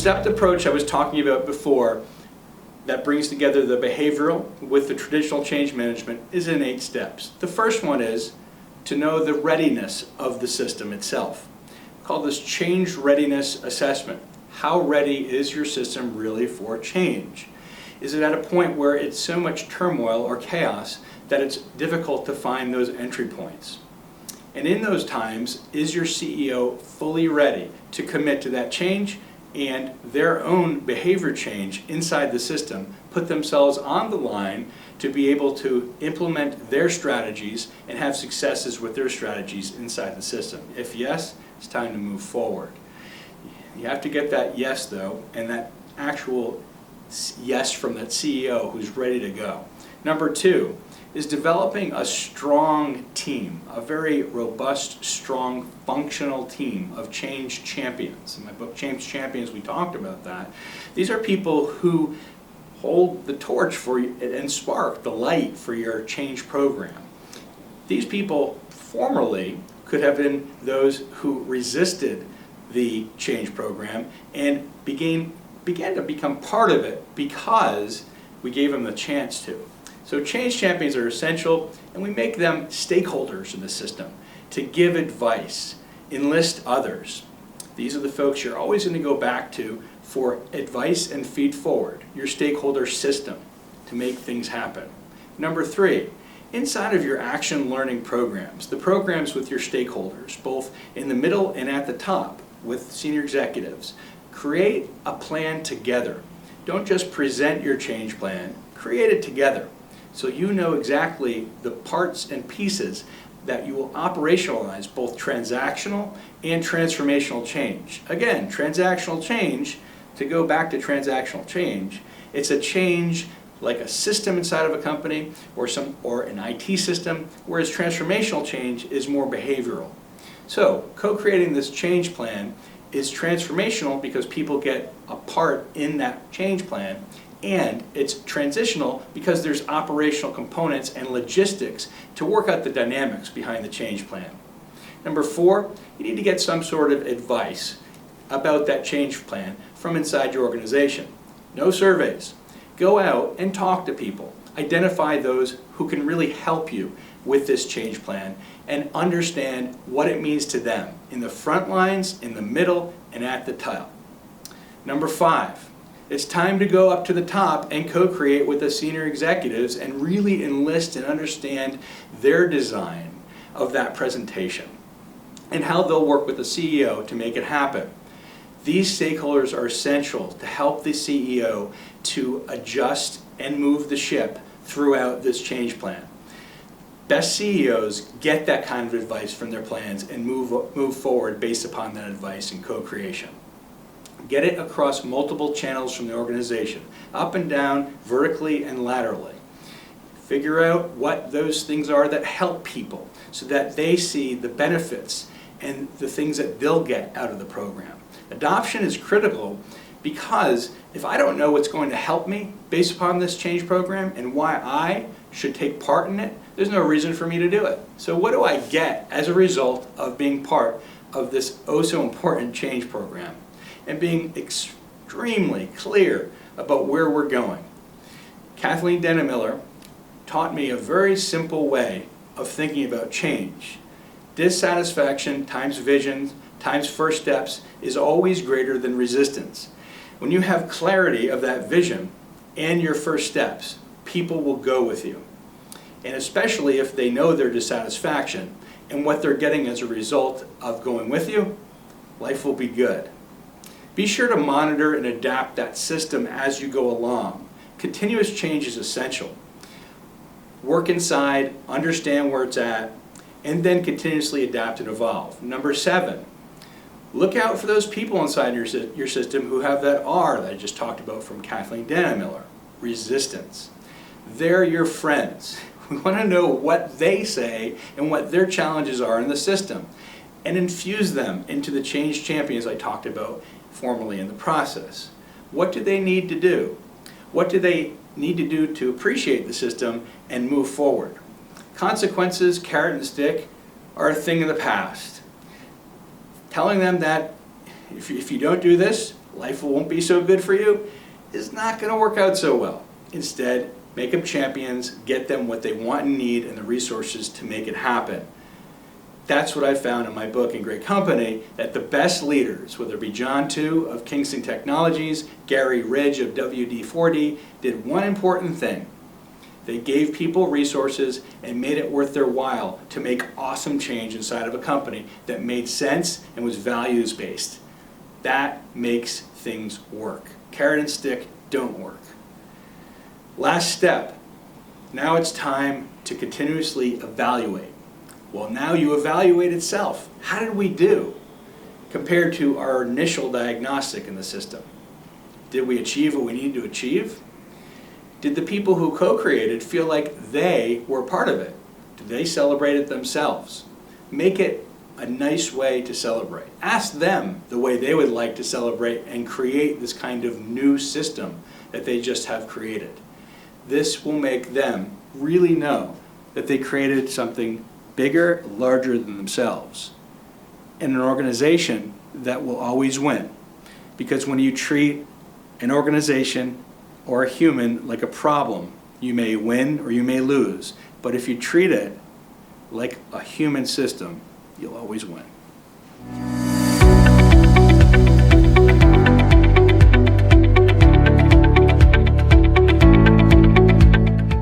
stepped approach I was talking about before that brings together the behavioral with the traditional change management is in 8 steps. The first one is to know the readiness of the system itself. We call this change readiness assessment. How ready is your system really for change? Is it at a point where it's so much turmoil or chaos that it's difficult to find those entry points? And in those times, is your CEO fully ready to commit to that change and their own behavior change inside the system, put themselves on the line to be able to implement their strategies and have successes with their strategies inside the system? If yes, it's time to move forward. You have to get that yes, though, and that actual yes from that CEO who's ready to go. Number 2 is developing a strong team, a very robust, strong, functional team of change champions. In my book, Change Champions, we talked about that. These are people who hold the torch for you and spark the light for your change program. These people formerly could have been those who resisted the change program and began to become part of it because we gave them the chance to. So change champions are essential, and we make them stakeholders in the system to give advice, enlist others. These are the folks you're always going to go back to for advice and feed forward, your stakeholder system to make things happen. Number 3, inside of your action learning programs, the programs with your stakeholders, both in the middle and at the top with senior executives, create a plan together. Don't just present your change plan, create it together. So you know exactly the parts and pieces that you will operationalize both transactional and transformational change. Again, transactional change, to go back to transactional change, it's a change like a system inside of a company or an IT system, whereas transformational change is more behavioral. So co-creating this change plan is transformational because people get a part in that change plan, and it's transitional because there's operational components and logistics to work out the dynamics behind the change plan. Number 4, you need to get some sort of advice about that change plan from inside your organization. No surveys. Go out and talk to people. Identify those who can really help you with this change plan and understand what it means to them in the front lines, in the middle, and at the top. Number 5, it's time to go up to the top and co-create with the senior executives and really enlist and understand their design of that presentation and how they'll work with the CEO to make it happen. These stakeholders are essential to help the CEO to adjust and move the ship throughout this change plan. Best CEOs get that kind of advice from their plans and move forward based upon that advice and co-creation. Get it across multiple channels from the organization, up and down, vertically and laterally. Figure out what those things are that help people so that they see the benefits and the things that they'll get out of the program. Adoption is critical because if I don't know what's going to help me based upon this change program and why I should take part in it, there's no reason for me to do it. So what do I get as a result of being part of this oh so important change program and being extremely clear about where we're going? Kathleen Dennemiller taught me a very simple way of thinking about change. Dissatisfaction times vision times first steps is always greater than resistance. When you have clarity of that vision and your first steps, people will go with you. And especially if they know their dissatisfaction and what they're getting as a result of going with you, life will be good. Be sure to monitor and adapt that system as you go along. Continuous change is essential. Work inside, understand where it's at, and then continuously adapt and evolve. Number 7, look out for those people inside your system who have that R that I just talked about from Kathleen Dennemiller, resistance. They're your friends. We want to know what they say and what their challenges are in the system and infuse them into the change champions I talked about formally in the process. What do they need to do? What do they need to do to appreciate the system and move forward? Consequences, carrot and stick, are a thing of the past. Telling them that if you don't do this, life won't be so good for you, is not going to work out so well. Instead, make them champions, get them what they want and need and the resources to make it happen. That's what I found in my book, In Great Company, that the best leaders, whether it be John Tu of Kingston Technologies, Gary Ridge of WD-40, did one important thing. They gave people resources and made it worth their while to make awesome change inside of a company that made sense and was values-based. That makes things work. Carrot and stick don't work. Last step. Now it's time to continuously evaluate. Well, now you evaluate itself. How did we do compared to our initial diagnostic in the system? Did we achieve what we needed to achieve? Did the people who co-created feel like they were part of it? Did they celebrate it themselves? Make it a nice way to celebrate. Ask them the way they would like to celebrate and create this kind of new system that they just have created. This will make them really know that they created something bigger, larger than themselves, and an organization that will always win. Because when you treat an organization or a human like a problem, you may win or you may lose. But if you treat it like a human system, you'll always win.